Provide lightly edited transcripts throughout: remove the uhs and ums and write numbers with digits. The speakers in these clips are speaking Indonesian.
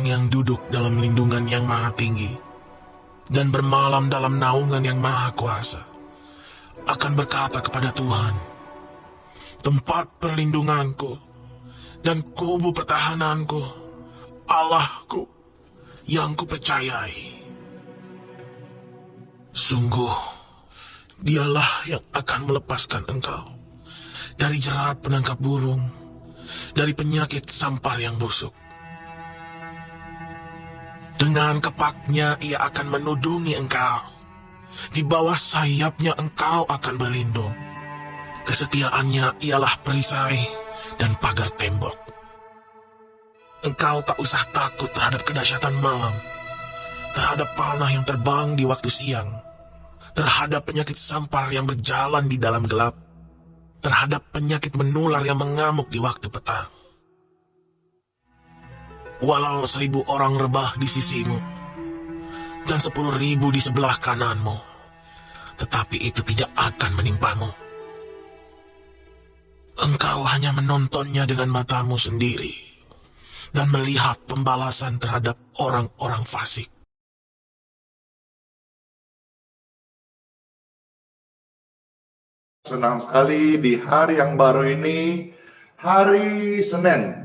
orang yang duduk dalam lindungan yang maha tinggi dan bermalam dalam naungan yang maha kuasa akan berkata kepada Tuhan, tempat perlindunganku dan kubu pertahananku, Allahku yang kupercayai. Sungguh, dialah yang akan melepaskan engkau dari jerat penangkap burung, dari penyakit sampar yang busuk. Dengan kepaknya ia akan menudungi engkau. Di bawah sayapnya engkau akan berlindung. Kesetiaannya ialah perisai dan pagar tembok. Engkau tak usah takut terhadap kedahsyatan malam, terhadap panah yang terbang di waktu siang, terhadap penyakit sampar yang berjalan di dalam gelap, terhadap penyakit menular yang mengamuk di waktu petang. Walau 1000 orang rebah di sisimu, dan 10.000 di sebelah kananmu, tetapi itu tidak akan menimpamu. Engkau hanya menontonnya dengan matamu sendiri, dan melihat pembalasan terhadap orang-orang fasik. Senang sekali di hari yang baru ini, hari Senin,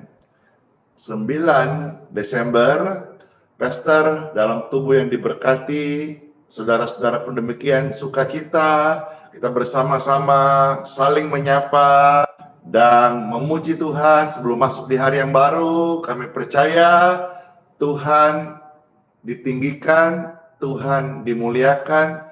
9 Desember, Pester dalam tubuh yang diberkati, saudara-saudara pun demikian, sukacita, kita bersama-sama saling menyapa dan memuji Tuhan sebelum masuk di hari yang baru. Kami percaya Tuhan ditinggikan, Tuhan dimuliakan,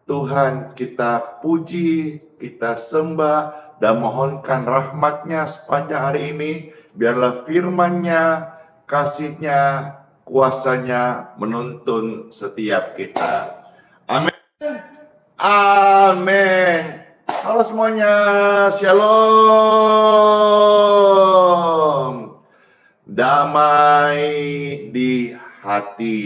Tuhan kita puji, kita sembah dan mohonkan rahmat-Nya sepanjang hari ini. Biarlah firman-Nya, kasih-Nya, kuasa-Nya menuntun setiap kita. Amin. Amin. Halo semuanya, shalom. Damai di hati.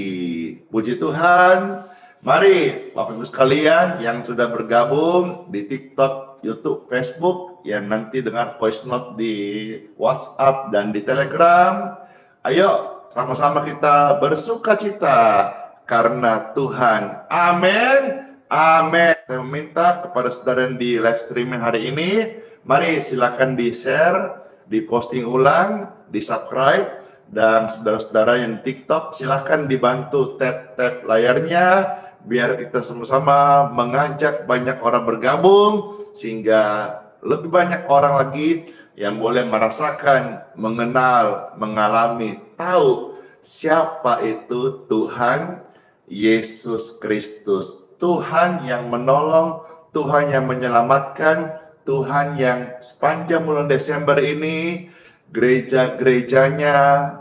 Puji Tuhan. Mari Bapak Ibu sekalian yang sudah bergabung di TikTok, YouTube, Facebook, yang nanti dengar voice note di WhatsApp dan di Telegram. Ayo sama-sama kita bersukacita karena Tuhan. Amin. Amin. Saya meminta kepada saudara yang di live streaming hari ini, mari silakan di-share, di-posting ulang, di-subscribe, dan saudara-saudara yang di TikTok silakan dibantu tap-tap layarnya biar kita sama-sama mengajak banyak orang bergabung sehingga lebih banyak orang lagi yang boleh merasakan, mengenal, mengalami, tahu siapa itu Tuhan Yesus Kristus. Tuhan yang menolong, Tuhan yang menyelamatkan, Tuhan yang sepanjang bulan Desember ini gereja-gerejanya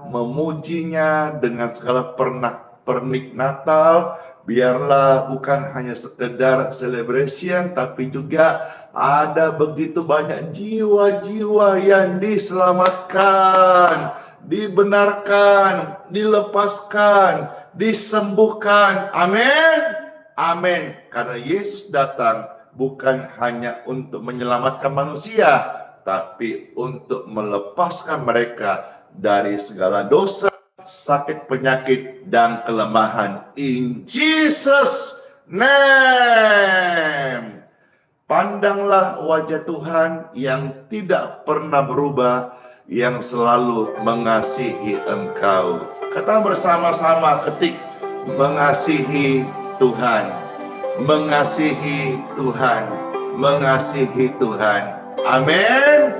memujinya dengan segala pernik Natal. Biarlah bukan hanya sekedar celebration, tapi juga ada begitu banyak jiwa-jiwa yang diselamatkan, dibenarkan, dilepaskan, disembuhkan. Amin. Amin. Karena Yesus datang bukan hanya untuk menyelamatkan manusia, tapi untuk melepaskan mereka dari segala dosa, sakit, penyakit, dan kelemahan. In Jesus' name. Pandanglah wajah Tuhan yang tidak pernah berubah, yang selalu mengasihi engkau. Kata bersama-sama, ketik, mengasihi Tuhan, mengasihi Tuhan, mengasihi Tuhan. Amin.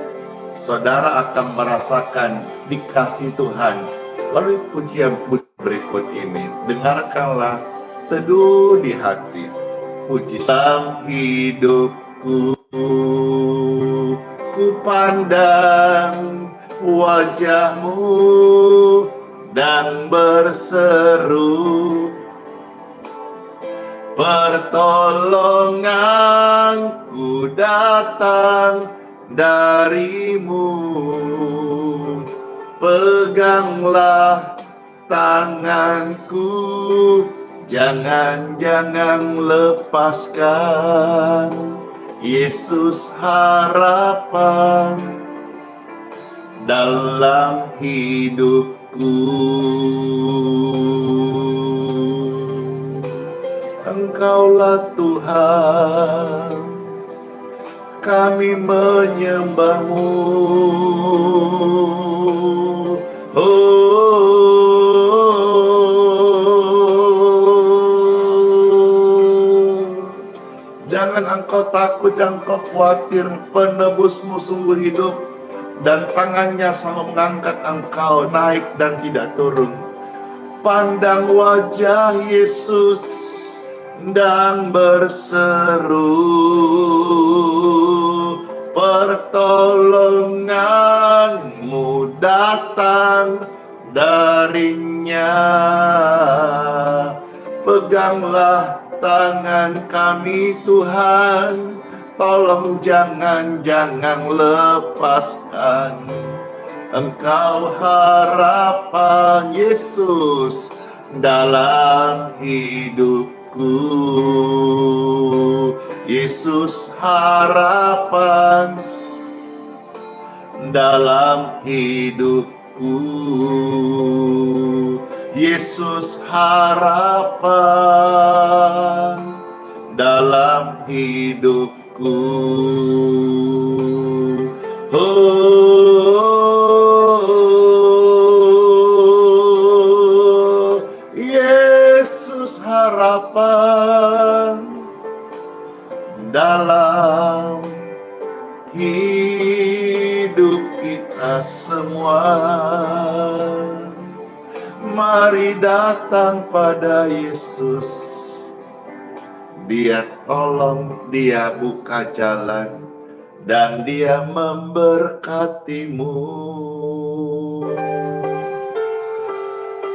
Saudara akan merasakan dikasih Tuhan. Lalu pujian berikut ini, dengarkanlah, teduh di hati. Puji dalam hidupku, ku pandang wajahmu dan berseru, pertolonganku datang darimu. Peganglah tanganku, jangan lepaskan. Yesus harapan dalam hidupku. Engkaulah Tuhan, kami menyembah-Mu. Jangan engkau takut, jangan engkau khawatir, penebusmu sungguh hidup, dan tangannya selalu mengangkat engkau naik dan tidak turun. Pandang wajah Yesus dan berseru, pertolonganmu datang darinya. Peganglah tangan kami Tuhan, tolong jangan lepaskan. Engkau harapan Yesus dalam hidupku. Yesus harapan dalam hidupku. Yesus harapan dalam hidupku. Yesus harapan dalam hidup kita semua. Mari datang pada Yesus. Dia tolong, Dia buka jalan, dan Dia memberkatimu.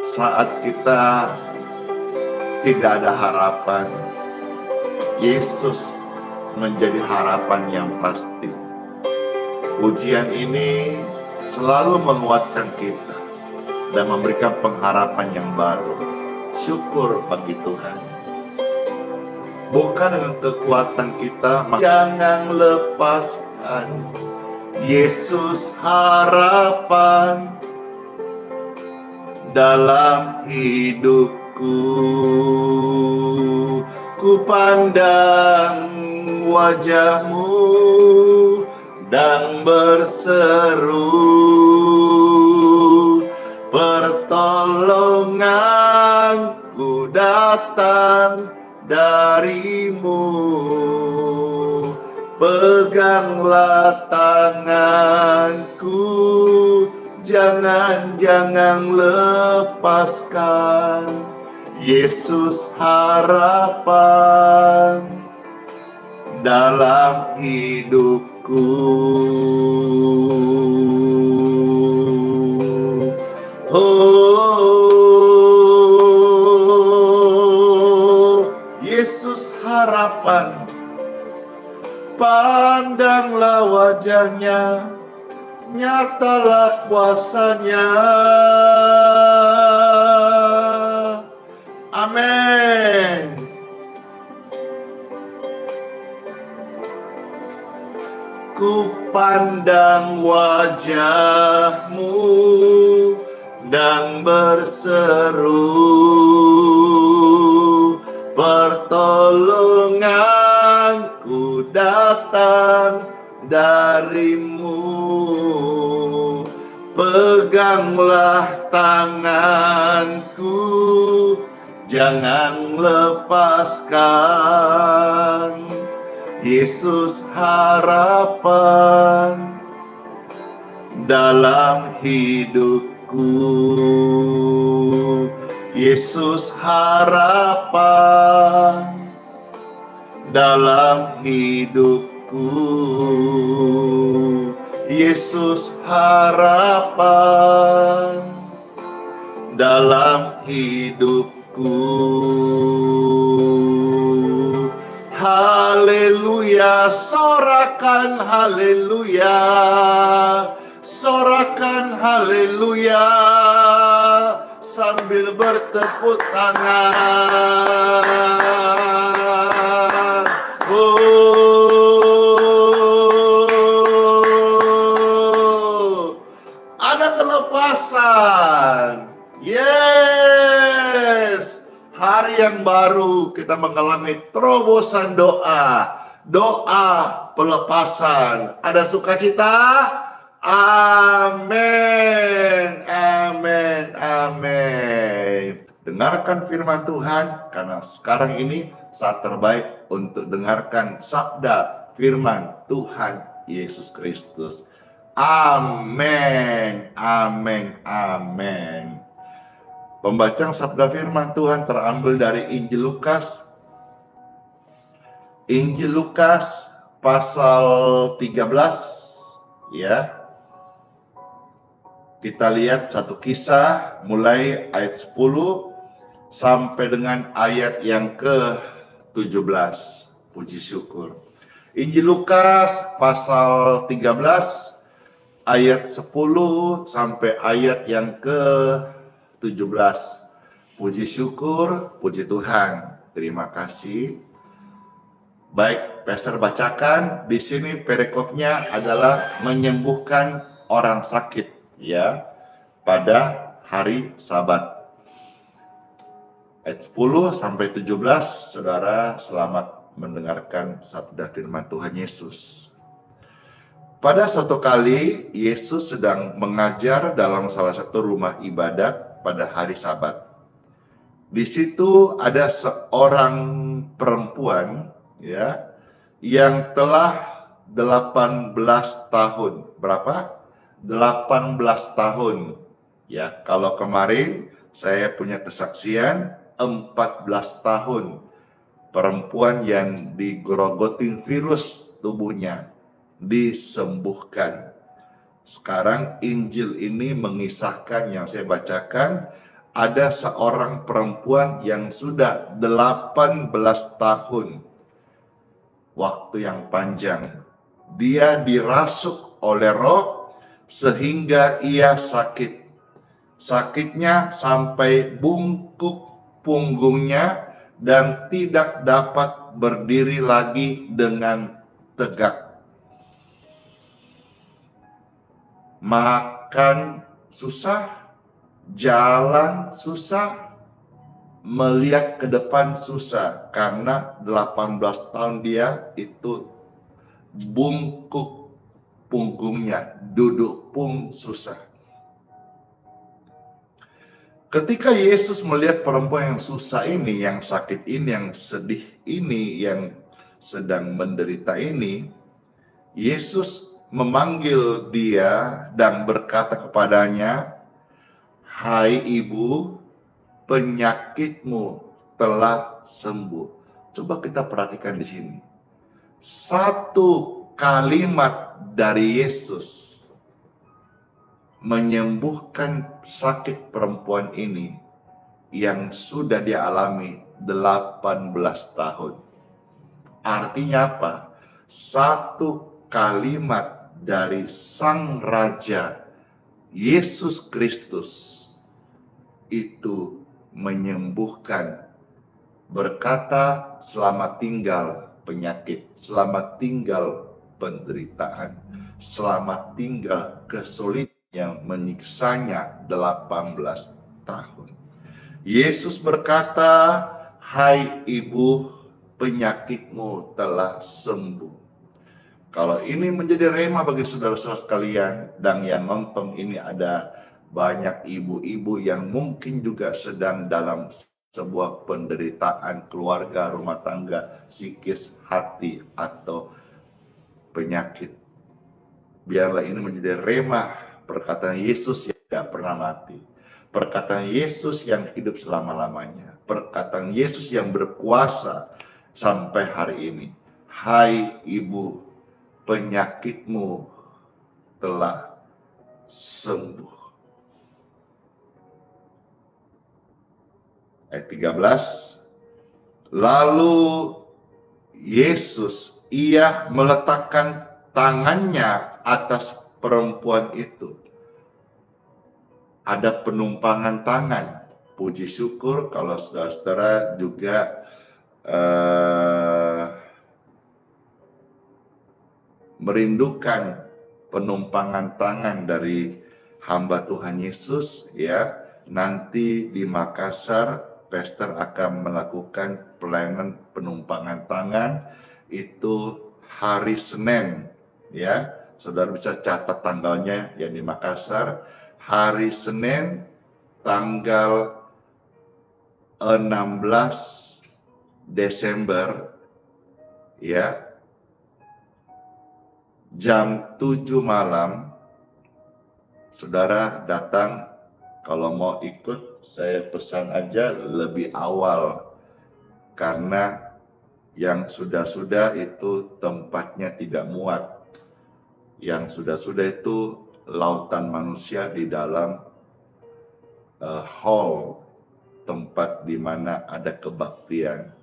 Saat kita tidak ada harapan, Yesus menjadi harapan yang pasti. Ujian ini selalu menguatkan kita dan memberikan pengharapan yang baru. Syukur bagi Tuhan. Bukan dengan kekuatan kita, jangan lepaskan. Yesus harapan dalam hidupku. Ku pandang wajah-Mu dan berseru, pertolonganku datang darimu. Peganglah tanganku, jangan lepaskan. Yesus harapan dalam hidupku. Yesus harapan, pandanglah wajahnya, nyatalah kuasanya. Amin. Ku pandang wajah-Mu dan berseru, pertolonganku datang darimu. Peganglah tanganku, jangan lepaskan. Yesus harapan dalam hidupku. Yesus harapan dalam hidupku. Yesus harapan dalam hidupku. Haleluya, sorakan haleluya, sorakan haleluya, sambil bertepuk tangan. Ada kelepasan. kita mengalami terobosan doa. Doa pelepasan. Ada sukacita? Amin. Amin. Amin. Dengarkan firman Tuhan, karena sekarang ini saat terbaik untuk dengarkan sabda firman Tuhan Yesus Kristus. Amin. Amin. Amin. Pembacaan sabda firman Tuhan terambil dari Injil Lukas. Injil Lukas pasal 13, ya. Kita lihat satu kisah mulai ayat 10 sampai dengan ayat yang ke-17. Puji syukur. Injil Lukas pasal 13 ayat 10 sampai ayat yang ke-17. Puji syukur, puji Tuhan. Terima kasih. Baik, Pastor bacakan. Di sini perikopnya adalah menyembuhkan orang sakit, ya, pada hari Sabat. Ayat 10 sampai 17, saudara selamat mendengarkan sabda firman Tuhan Yesus. Pada suatu kali, Yesus sedang mengajar dalam salah satu rumah ibadat pada hari Sabat. Di situ ada seorang perempuan, ya, yang telah 18 tahun. Berapa? 18 tahun. Ya, kalau kemarin saya punya kesaksian 14 tahun perempuan yang digorogotin virus tubuhnya disembuhkan. Sekarang Injil ini mengisahkan yang saya bacakan, ada seorang perempuan yang sudah 18 tahun, waktu yang panjang, dia dirasuk oleh roh sehingga ia sakit. Sakitnya sampai bungkuk punggungnya dan tidak dapat berdiri lagi dengan tegak. Makan susah, jalan susah, melihat ke depan susah, karena 18 tahun dia itu bungkuk punggungnya, duduk pun susah. Ketika Yesus melihat perempuan yang susah ini, yang sakit ini, yang sedih ini, yang sedang menderita ini, Yesus memanggil dia dan berkata kepadanya, "Hai ibu, penyakitmu telah sembuh." Coba kita perhatikan di sini. Satu kalimat dari Yesus menyembuhkan sakit perempuan ini yang sudah dia alami 18 tahun. Artinya apa? Satu kalimat dari Sang Raja Yesus Kristus itu menyembuhkan, berkata selamat tinggal penyakit, selamat tinggal penderitaan, selamat tinggal kesulitan yang menyiksanya 18 tahun. Yesus berkata, "Hai ibu, penyakitmu telah sembuh." Kalau ini menjadi rema bagi saudara-saudara sekalian, dan yang nonton ini ada banyak ibu-ibu yang mungkin juga sedang dalam sebuah penderitaan keluarga, rumah tangga, psikis, hati, atau penyakit. Biarlah ini menjadi rema perkataan Yesus yang tidak pernah mati. Perkataan Yesus yang hidup selama-lamanya. Perkataan Yesus yang berkuasa sampai hari ini. Hai ibu, penyakitmu telah sembuh. Ayat 13. Lalu Yesus, ia meletakkan tangannya atas perempuan itu. Ada penumpangan tangan. Puji syukur kalau saudara-saudara juga merindukan penumpangan tangan dari hamba Tuhan Yesus, ya. Nanti di Makassar pastor akan melakukan pelayanan penumpangan tangan itu hari Senin, ya. Saudara bisa catat tanggalnya yang di Makassar, hari Senin tanggal 16 Desember, ya, jam 7 malam. Saudara datang, kalau mau ikut saya pesan aja lebih awal, karena yang sudah-sudah itu tempatnya tidak muat. Yang sudah-sudah itu lautan manusia di dalam hall tempat di mana ada kebaktian.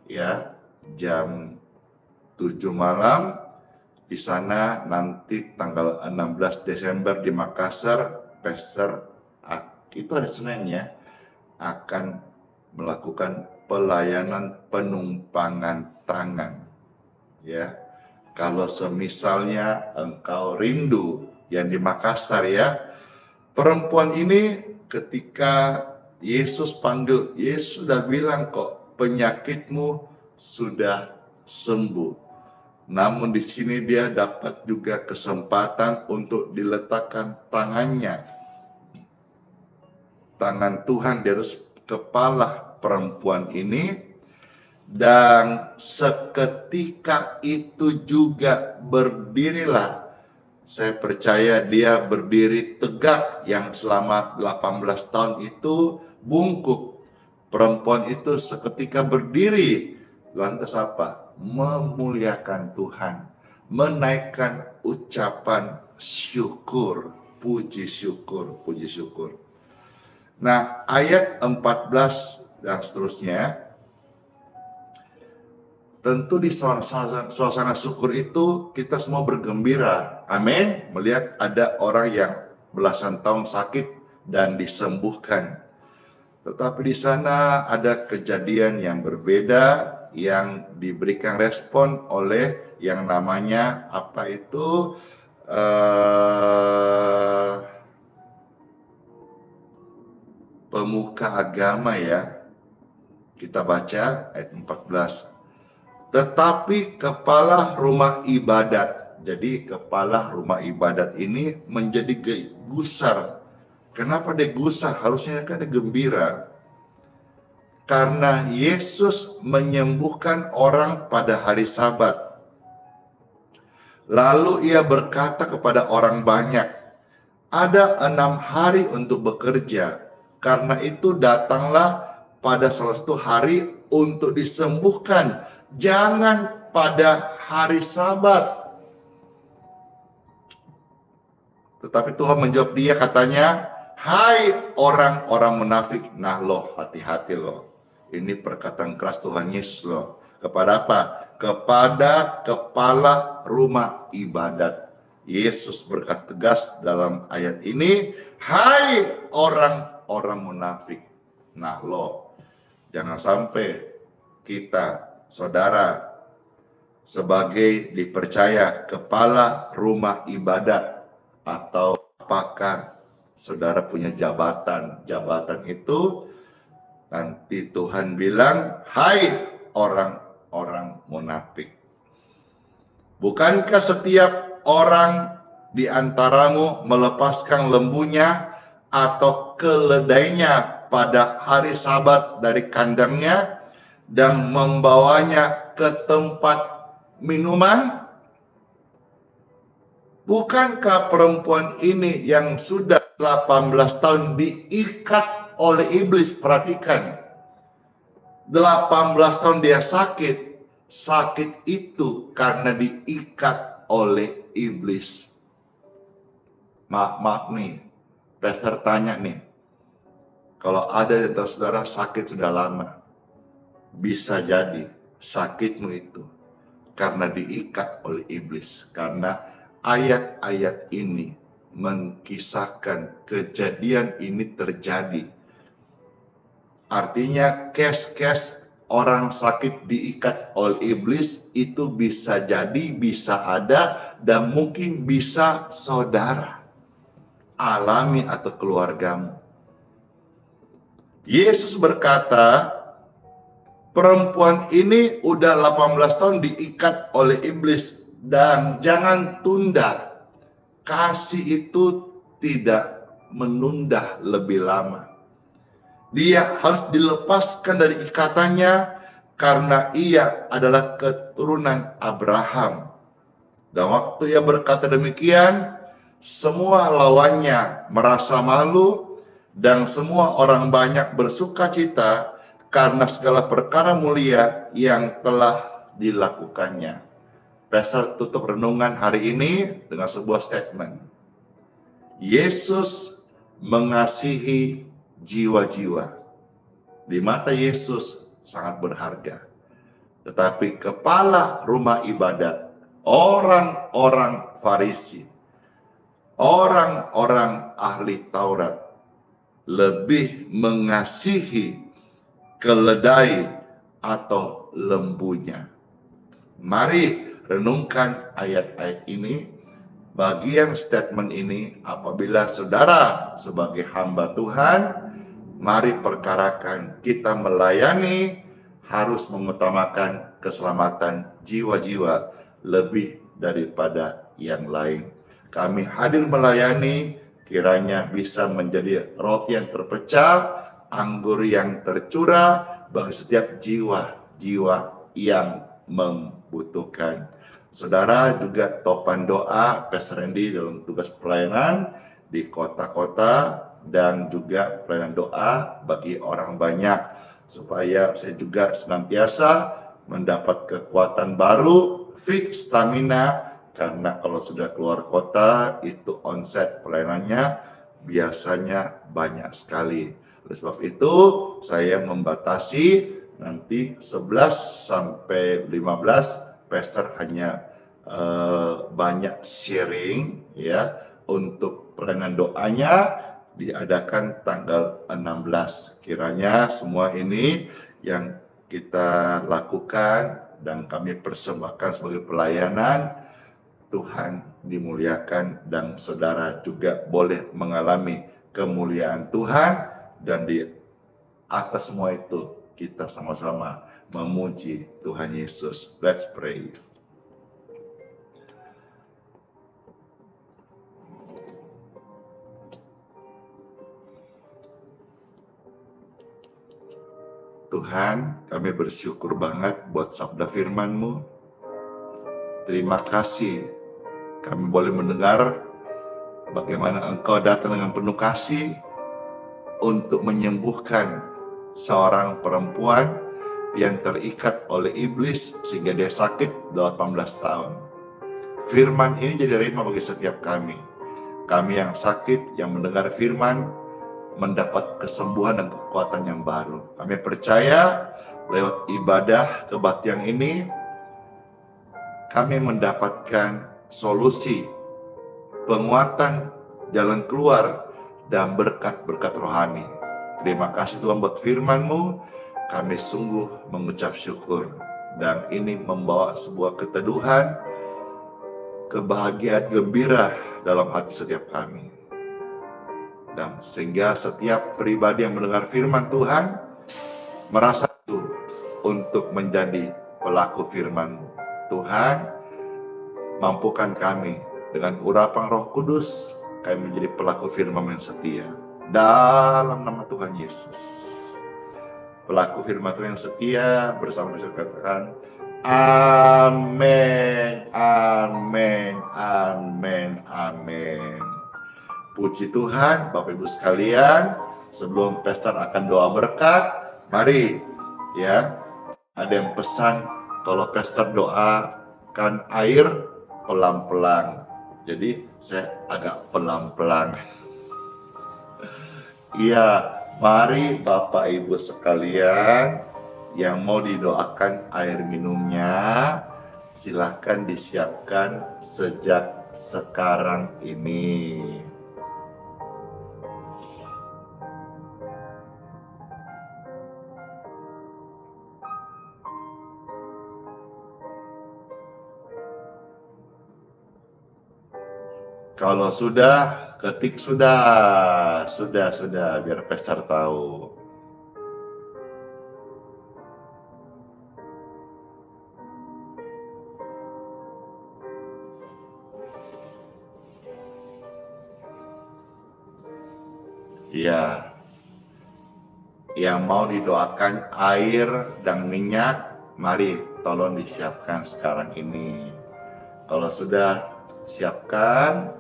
Ya, jam 7 malam di sana. Nanti tanggal 16 Desember di Makassar, pastor itu hari Senin ya, akan melakukan pelayanan penumpangan tangan. Ya, kalau semisalnya engkau rindu yang di Makassar ya, perempuan ini ketika Yesus panggil, Yesus sudah bilang kok penyakitmu sudah sembuh. Namun di sini dia dapat juga kesempatan untuk diletakkan tangannya, tangan Tuhan di atas kepala perempuan ini. Dan seketika itu juga berdirilah. Saya percaya dia berdiri tegak, yang selama 18 tahun itu bungkuk. Perempuan itu seketika berdiri. Lantas apa? Memuliakan Tuhan. Menaikkan ucapan syukur. Puji syukur, puji syukur. Nah, ayat 14 dan seterusnya. Tentu di suasana syukur itu kita semua bergembira. Amin. Melihat ada orang yang belasan tahun sakit dan disembuhkan. Tetapi di sana ada kejadian yang berbeda yang diberikan respon oleh yang namanya apa itu pemuka agama ya. Kita baca ayat 14. Tetapi kepala rumah ibadat, jadi kepala rumah ibadat ini menjadi gusar. Kenapa dia gusar? Harusnya kan dia gembira. Karena Yesus menyembuhkan orang pada hari Sabat. Lalu ia berkata kepada orang banyak, ada 6 hari untuk bekerja. Karena itu datanglah pada salah satu hari untuk disembuhkan. Jangan pada hari Sabat. Tetapi Tuhan menjawab dia, katanya, hai orang-orang munafik. Nah loh, hati-hati loh. Ini perkataan keras Tuhan Yesus loh. Kepada apa? Kepada kepala rumah ibadat. Yesus berkata tegas dalam ayat ini, hai orang-orang munafik. Nah loh, jangan sampai kita, saudara, sebagai dipercaya kepala rumah ibadat, atau apakah saudara punya jabatan itu nanti Tuhan bilang, hai orang-orang munafik. Bukankah setiap orang di antaramu melepaskan lembunya atau keledainya pada hari Sabat dari kandangnya dan membawanya ke tempat minuman? Bukankah perempuan ini yang sudah 18 tahun diikat oleh iblis? Perhatikan, 18 tahun dia sakit. Sakit itu karena diikat oleh iblis. Maaf nih, pastor tanya nih, kalau ada di antara saudara sakit sudah lama, bisa jadi sakitmu itu karena diikat oleh iblis. Karena ayat-ayat ini mengkisahkan kejadian ini terjadi. Artinya case-case orang sakit diikat oleh iblis itu bisa jadi, bisa ada, dan mungkin bisa saudara alami atau keluargamu. Yesus berkata, perempuan ini udah 18 tahun diikat oleh iblis dan jangan tunda. Kasih itu tidak menunda lebih lama. Dia harus dilepaskan dari ikatannya karena ia adalah keturunan Abraham. Dan waktu ia berkata demikian, semua lawannya merasa malu dan semua orang banyak bersuka cita karena segala perkara mulia yang telah dilakukannya. Pastor tutup renungan hari ini dengan sebuah statement. Yesus mengasihi jiwa-jiwa. Di mata Yesus sangat berharga. Tetapi kepala rumah ibadat, orang-orang Farisi, orang-orang ahli Taurat lebih mengasihi keledai atau lembunya. Mari renungkan ayat-ayat ini, bagian statement ini. Apabila saudara sebagai hamba Tuhan, mari perkarakan kita melayani harus mengutamakan keselamatan jiwa-jiwa lebih daripada yang lain. Kami hadir melayani, kiranya bisa menjadi roti yang terpecah, anggur yang tercurah bagi setiap jiwa-jiwa yang membutuhkan. Saudara juga topan doa Pastor Randy dalam tugas pelayanan di kota-kota dan juga pelayanan doa bagi orang banyak, supaya saya juga senantiasa mendapat kekuatan baru, fix stamina, karena kalau sudah keluar kota itu onset pelayanannya biasanya banyak sekali. Oleh sebab itu saya membatasi nanti 11 sampai 15 pastor hanya banyak sharing ya. Untuk pelayanan doanya diadakan tanggal 16. Kiranya semua ini yang kita lakukan dan kami persembahkan sebagai pelayanan, Tuhan dimuliakan dan saudara juga boleh mengalami kemuliaan Tuhan. Dan di atas semua itu kita sama-sama memuji Tuhan Yesus. Let's pray. Tuhan, kami bersyukur banget buat sabda firman-Mu. Terima kasih kami boleh mendengar bagaimana Engkau datang dengan penuh kasih untuk menyembuhkan seorang perempuan yang terikat oleh iblis sehingga dia sakit 18 tahun. Firman ini jadi rema bagi setiap kami. Kami yang sakit, yang mendengar firman, mendapat kesembuhan dan kekuatan yang baru. Kami percaya lewat ibadah kebaktian ini, kami mendapatkan solusi, penguatan, jalan keluar, dan berkat-berkat rohani. Terima kasih Tuhan buat firman-Mu. Kami sungguh mengucap syukur. Dan ini membawa sebuah keteduhan, kebahagiaan, gembira dalam hati setiap kami. Dan sehingga setiap pribadi yang mendengar firman Tuhan merasa itu untuk menjadi pelaku firman-Mu. Tuhan, mampukan kami dengan urapan Roh Kudus, kami menjadi pelaku firman yang setia. Dalam nama Tuhan Yesus. Pelaku firman Tuhan yang setia bersama bisa katakan amin, amin, amin, amin. Puji Tuhan, Bapak Ibu sekalian. Sebelum pastor akan doa berkat, mari ya, ada yang pesan kalau pastor doakan air pelan-pelan. Jadi saya agak pelan-pelan. Iya, mari Bapak Ibu sekalian yang mau didoakan air minumnya, silahkan disiapkan sejak sekarang ini. Kalau sudah, ketik sudah, biar pastor tahu. Ya, yang mau didoakan air dan minyak, mari tolong disiapkan sekarang ini. Kalau sudah siapkan,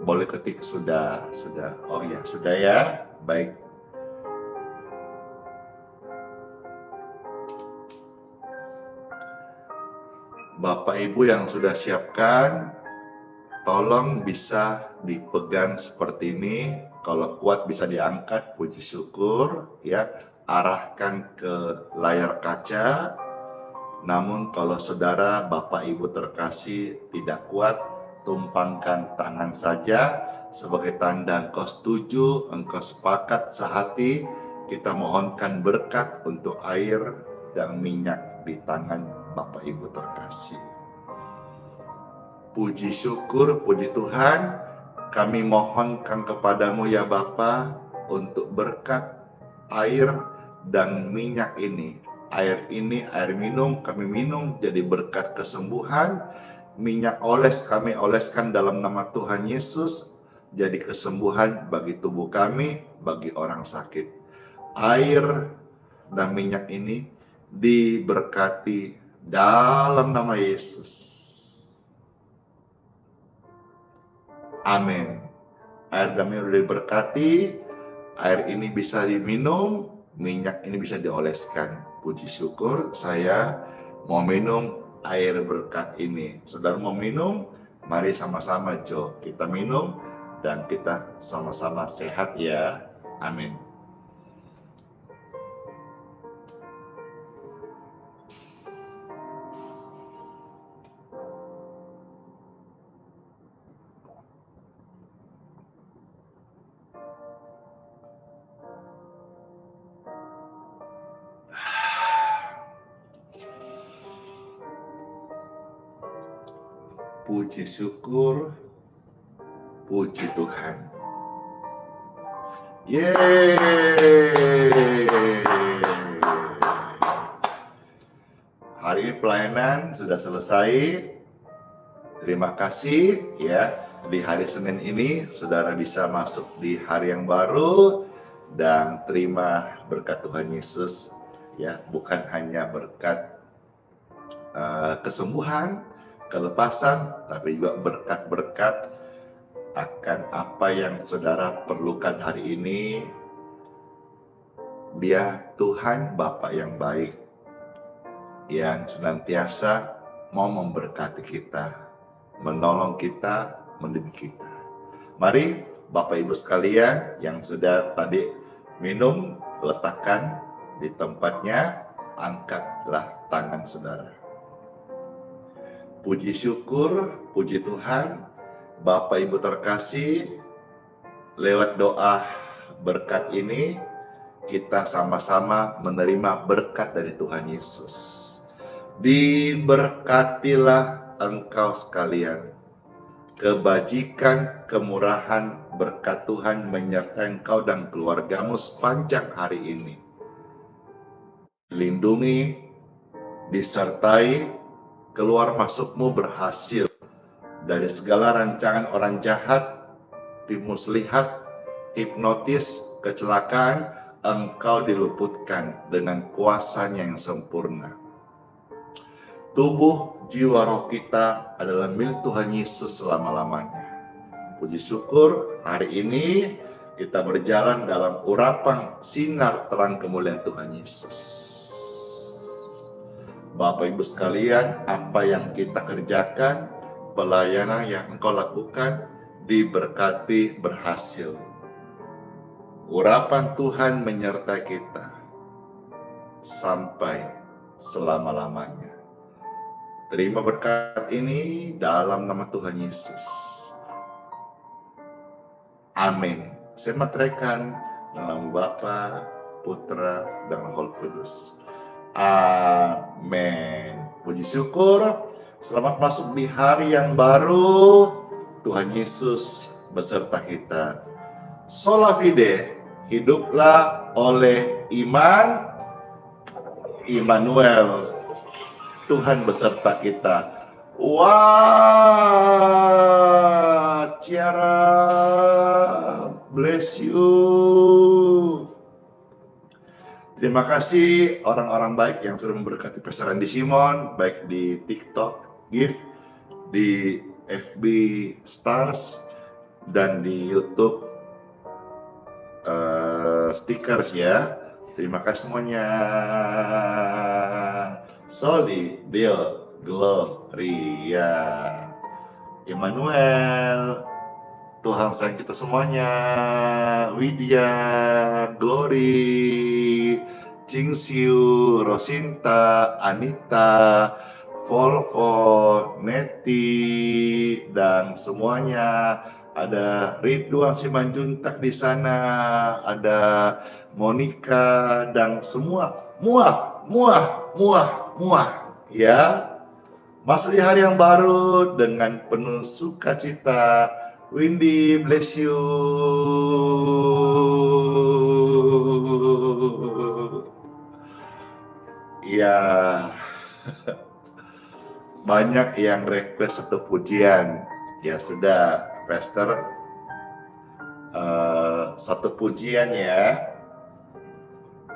boleh ketik sudah. Oh ya, sudah ya. Baik. Bapak Ibu yang sudah siapkan, tolong bisa dipegang seperti ini. Kalau kuat bisa diangkat, puji syukur ya. Arahkan ke layar kaca. Namun kalau saudara Bapak Ibu terkasih tidak kuat, tumpangkan tangan saja sebagai tanda engkau setuju, engkau sepakat sehati. Kita mohonkan berkat untuk air dan minyak di tangan Bapak Ibu terkasih. Puji syukur, puji Tuhan, kami mohonkan kepadamu ya Bapa untuk berkat air dan minyak ini. Air ini, air minum, kami minum jadi berkat kesembuhan. Minyak oles kami oleskan dalam nama Tuhan Yesus, jadi kesembuhan bagi tubuh kami, bagi orang sakit. Air dan minyak ini diberkati dalam nama Yesus. Amin. Air dan minyak diberkati, air ini bisa diminum, minyak ini bisa dioleskan. Puji syukur, saya mau minum air berkat ini. Saudara mau minum? Mari sama-sama Jo, kita minum dan kita sama-sama sehat ya. Amin. Puji syukur, puji Tuhan. Yeay. Hari ini pelayanan sudah selesai. Terima kasih ya. Di hari Senin ini saudara bisa masuk di hari yang baru dan terima berkat Tuhan Yesus ya, bukan hanya berkat kesembuhan, kelepasan, tapi juga berkat-berkat akan apa yang saudara perlukan hari ini. Dia Tuhan Bapa yang baik, yang senantiasa mau memberkati kita, menolong kita, mendidik kita. Mari Bapak Ibu sekalian yang sudah tadi minum, letakkan di tempatnya, angkatlah tangan saudara. Puji syukur, puji Tuhan, Bapak Ibu terkasih, lewat doa berkat ini, kita sama-sama menerima berkat dari Tuhan Yesus. Diberkatilah engkau sekalian, kebajikan, kemurahan, berkat Tuhan menyertai engkau dan keluargamu sepanjang hari ini. Lindungi, disertai, keluar masukmu berhasil dari segala rancangan orang jahat, tipu muslihat, hipnotis, kecelakaan. Engkau diluputkan dengan kuasanya yang sempurna. Tubuh, jiwa, roh kita adalah milik Tuhan Yesus selama-lamanya. Puji syukur, hari ini kita berjalan dalam urapan sinar terang kemuliaan Tuhan Yesus. Bapak Ibu sekalian, apa yang kita kerjakan, pelayanan yang engkau lakukan, diberkati berhasil. Urapan Tuhan menyertai kita sampai selama-lamanya. Terima berkat ini dalam nama Tuhan Yesus. Amin. Saya meteraikan dalam Bapa, Putra, dan Roh Kudus. Amin. Puji syukur. Selamat masuk di hari yang baru. Tuhan Yesus beserta kita. Sola fide, hiduplah oleh iman. Immanuel, Tuhan beserta kita. Wah, ciara. bless you. Terima kasih orang-orang baik yang sudah memberkati Pastor Randy Simon, baik di TikTok, Gift, di FB Stars, dan di YouTube Stickers ya. Terima kasih semuanya. Soli, Bill, Gloria, Emmanuel, Tuhan sayang kita semuanya. Widya, Glory, Cingsiu, Rosinta, Anita, Volvo, Neti, dan semuanya. Ada Ridwan Simanjuntak di sana, ada Monica, dan semua ya. Masuk di hari yang baru dengan penuh sukacita. Windy, bless you. Ya, banyak yang request satu pujian. Ya sudah, Pastor, satu pujian ya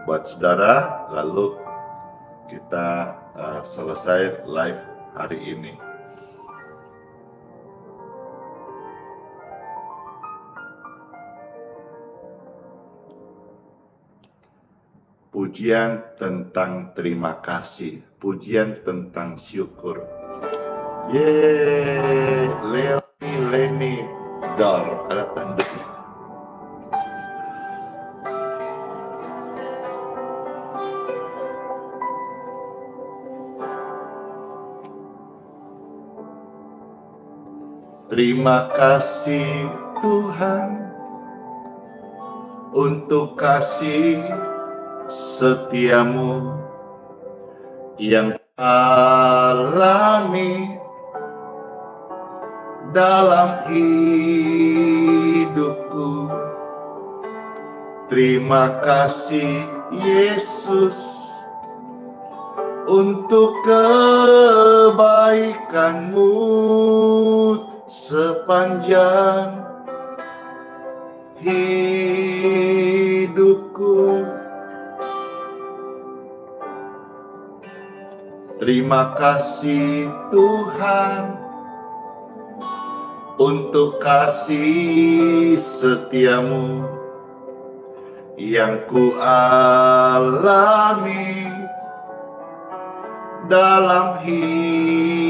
buat saudara, lalu kita selesai live hari ini. Pujian tentang terima kasih, pujian tentang syukur. Yeay, Leni Dor, ada tanda. Terima kasih Tuhan untuk kasih setiamu yang alami dalam hidupku. Terima kasih Yesus untuk kebaikanmu sepanjang hidupku. Terima kasih Tuhan untuk kasih setiamu yang ku alami dalam hidupku.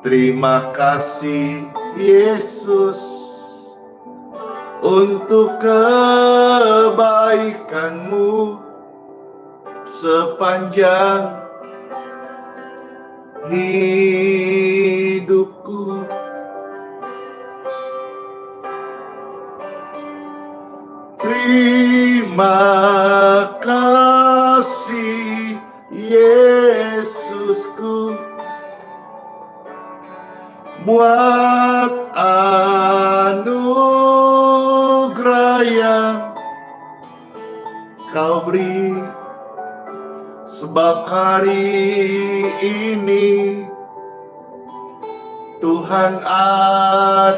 Terima kasih Yesus untuk kebaikanmu sepanjang hidupku. Terima kasih Yesusku buat anugerah yang kau beri, sebab hari ini Tuhan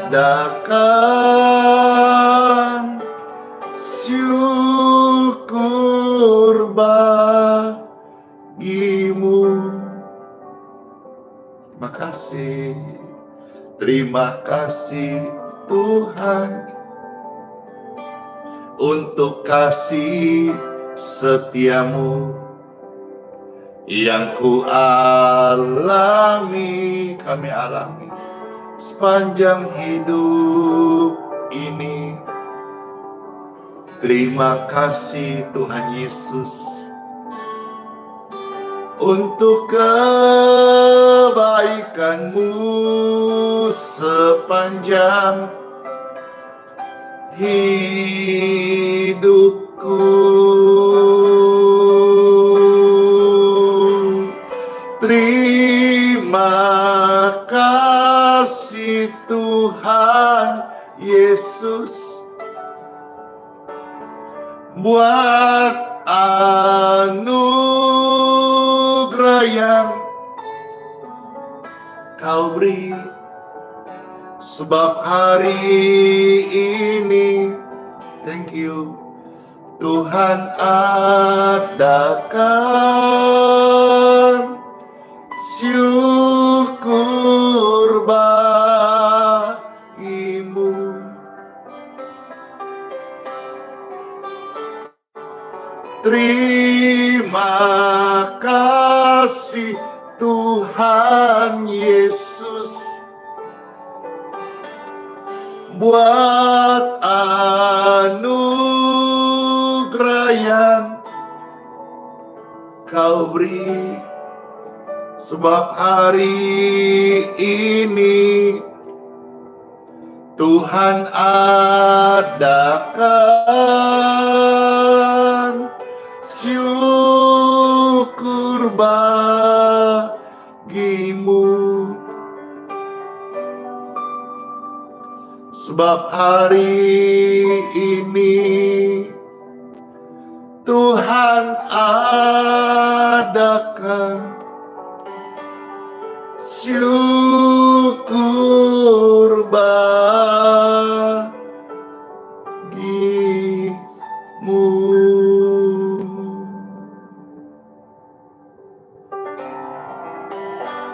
adakan syukur bagimu. Terima kasih. Terima kasih Tuhan untuk kasih setiamu yang ku alami, kami alami sepanjang hidup ini. Terima kasih Tuhan Yesus untuk kebaikanmu sepanjang hidupku. Terima kasih Tuhan Yesus buat anugerah yang kau beri, Sebab hari ini, thank you, Tuhan adakan syukur bagimu. Terima kasih Tuhan Yesus buat anugerah yang kau beri. Sebab hari ini Tuhan adakan syukur bagimu. Sebab hari ini Tuhan adakan syukur bagimu.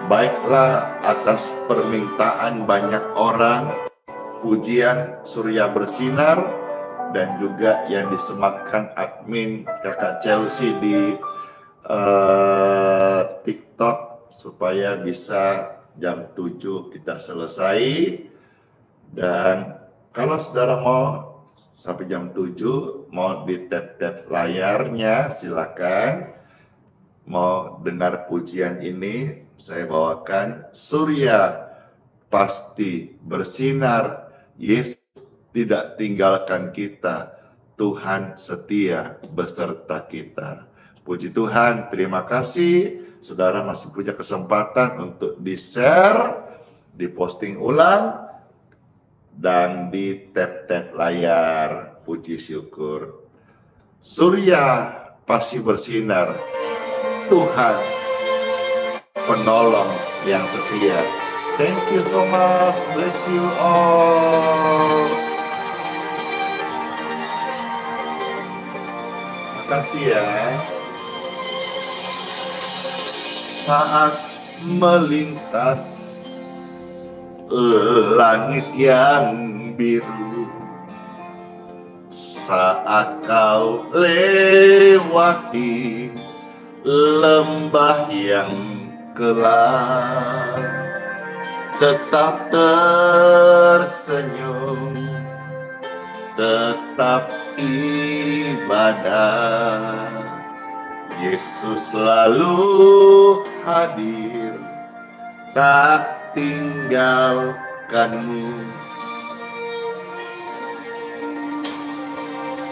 Baiklah, atas permintaan banyak orang, pujian Surya Bersinar dan juga yang disematkan admin Kakak Chelsea di TikTok supaya bisa jam 7 kita selesai. Dan kalau saudara mau sampai jam 7 mau di tap-tap layarnya, silakan. Mau dengar pujian ini, saya bawakan Surya pasti bersinar, Yesus tidak tinggalkan kita, Tuhan setia beserta kita. Puji Tuhan, terima kasih. Saudara masih punya kesempatan untuk di-share, di-posting ulang, dan di tap-tap layar. Puji syukur. Surya pasti bersinar, Tuhan penolong yang setia. Thank you so much. Bless you all. Makasih ya. Saat melintas langit yang biru, saat kau lewati lembah yang gelap, tetap tersenyum, tetap ibadah. Yesus selalu hadir, tak tinggalkanmu.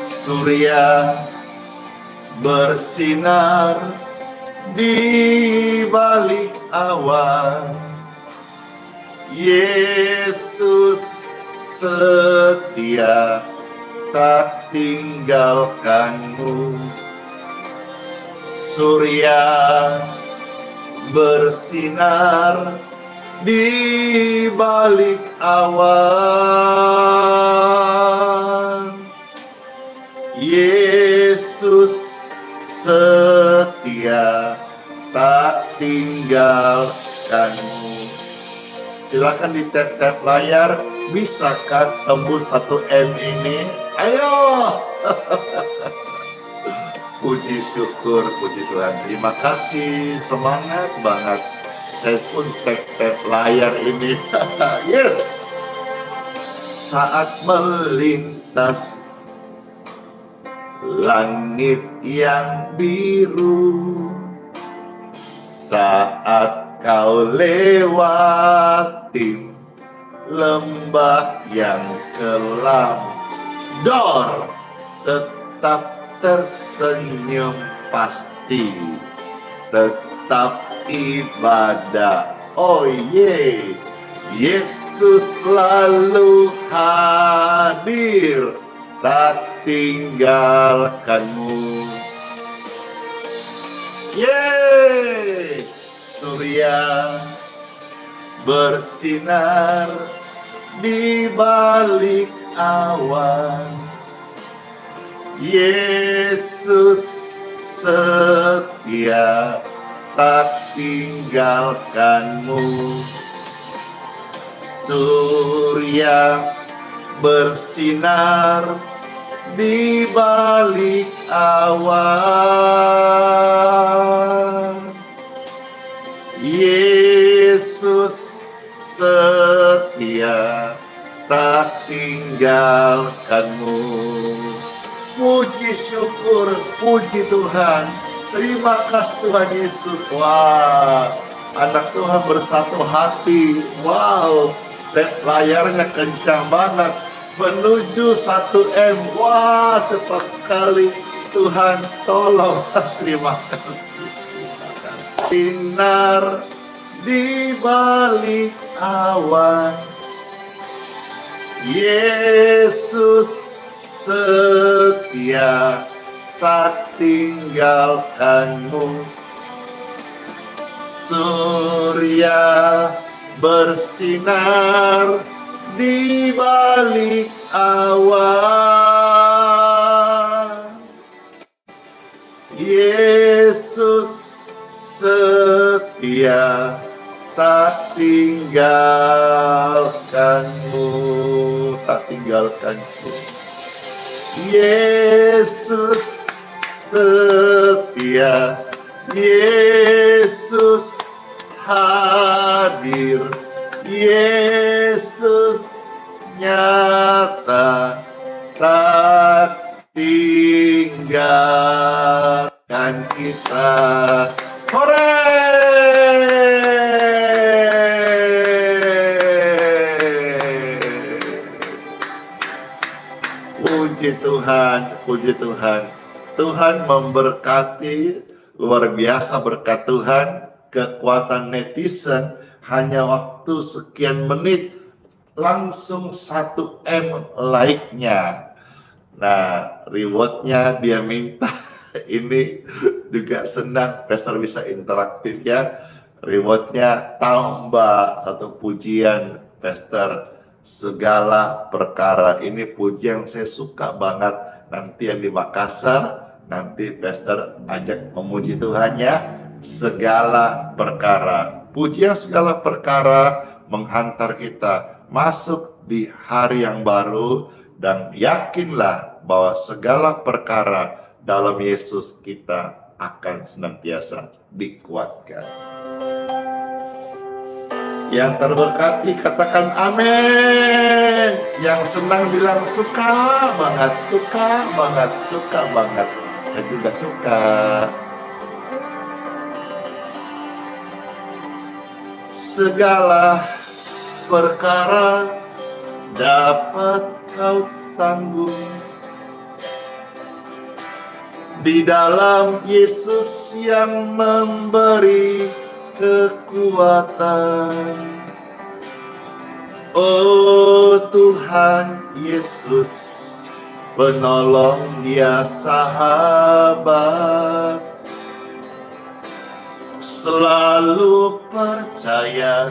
Surya bersinar di balik awan, Yesus setia tak tinggalkanmu. Surya bersinar di balik awan, Yesus setia tak tinggalkanmu. Silakan di tap-tap layar, bisakah tembus 1M ini? Ayo! Puji syukur, puji Tuhan. Terima kasih, semangat banget. Saya pun tap-tap layar ini. Yes! Saat melintas langit yang biru, saat kau lewati lembah yang kelam, Dor tetap tersenyum pasti, tetap ibadah. Oh yeah, Yesus selalu hadir, tak tinggalkanmu. Yeay, surya bersinar di balik awan. Yesus setia, tak tinggalkanmu. Surya bersinar di balik awan. Yesus setia, tak tinggalkanmu. Puji syukur, puji Tuhan. Terima kasih Tuhan Yesus. Wah, anak Tuhan bersatu hati. Wow, layarnya kencang banget. Menuju 1M. Wah, cepat sekali. Tuhan tolong. Terima kasih. Sinar di balik awan. Yesus setia, tak tinggalkanmu. Surya bersinar di balik awan. Yesus setia, tak tinggalkanmu, tak tinggalkanmu. Yesus setia, Yesus hadir, Yesus nyata, tak tinggalkan kita. Hore! Puji Tuhan, puji Tuhan. Tuhan memberkati, luar biasa berkat Tuhan. Kekuatan netizen hanya waktu sekian menit langsung 1M like-nya. Nah, rewardnya dia minta ini juga senang, Pastor bisa interaktif ya. Rewardnya tambah satu pujian, Pastor. Segala perkara, ini pujian saya suka banget. Nanti yang di Makassar, nanti Pastor ajak memuji Tuhan ya. Segala perkara, pujian segala perkara menghantar kita masuk di hari yang baru. Dan yakinlah bahwa segala perkara dalam Yesus kita akan senantiasa dikuatkan. Yang terberkati katakan amin. Yang senang bilang suka banget, suka banget, suka banget. Saya juga suka. Segala perkara dapat kau tanggung di dalam Yesus yang memberi kekuatan. Oh Tuhan Yesus, penolong Dia sahabat. Selalu percaya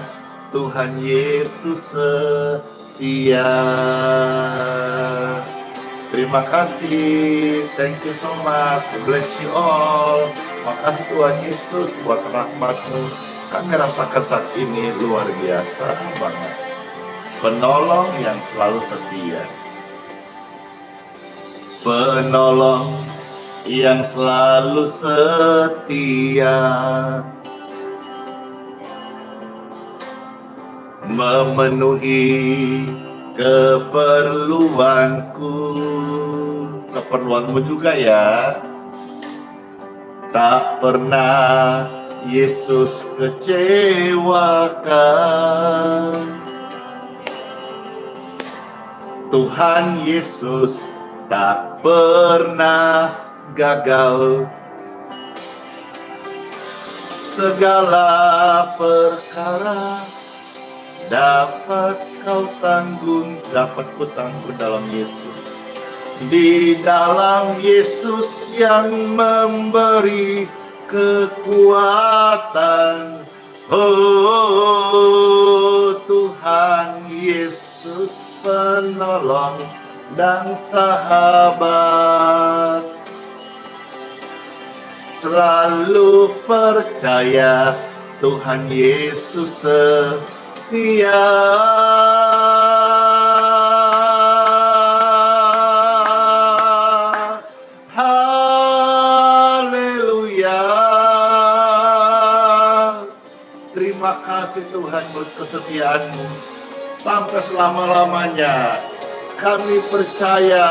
Tuhan Yesus setia. Terima kasih, thank you so much, bless you all. Makasih Tuhan Yesus buat rahmat-Mu. Kami rasakan saat ini luar biasa banget. Penolong yang selalu setia. Penolong yang selalu setia. Memenuhi keperluanku. Keperluanmu juga ya. Tak pernah Yesus kecewakan. Tuhan Yesus tak pernah gagal. Segala perkara dapat kau tanggung, dapat ku tanggung dalam Yesus. Di dalam Yesus yang memberi kekuatan. Oh Tuhan Yesus penolong dan sahabat. Selalu percaya Tuhan Yesus setia. Haleluya. Terima kasih Tuhan buat kesetiaan-Mu sampai selama-lamanya. Kami percaya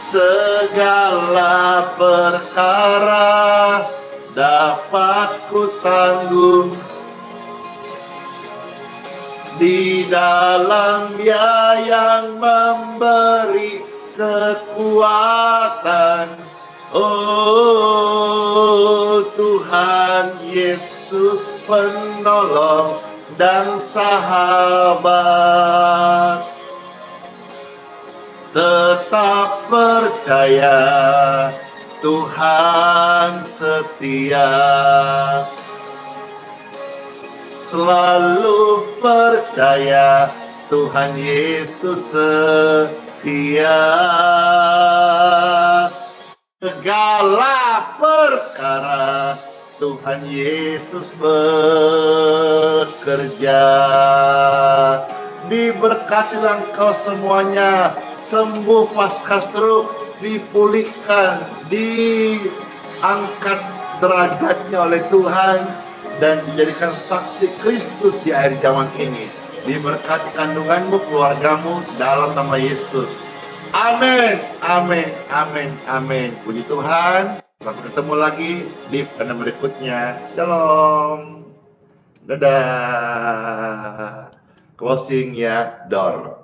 segala perkara dapat ku tanggung di dalam Dia yang memberi kekuatan. Oh Tuhan Yesus penolong dan sahabat. Tetap percaya Tuhan setia. Selalu percaya Tuhan Yesus setia. Segala perkara Tuhan Yesus bekerja. Diberkatilah engkau semuanya, sembuh pasca stroke, dipulihkan, diangkat derajatnya oleh Tuhan, dan dijadikan saksi Kristus di akhir zaman ini. Diberkati kandunganmu, keluargamu, dalam nama Yesus. Amin, amin, amin, amin. Puji Tuhan. Sampai ketemu lagi di pada berikutnya. Shalom. Dadah. Closing ya, door.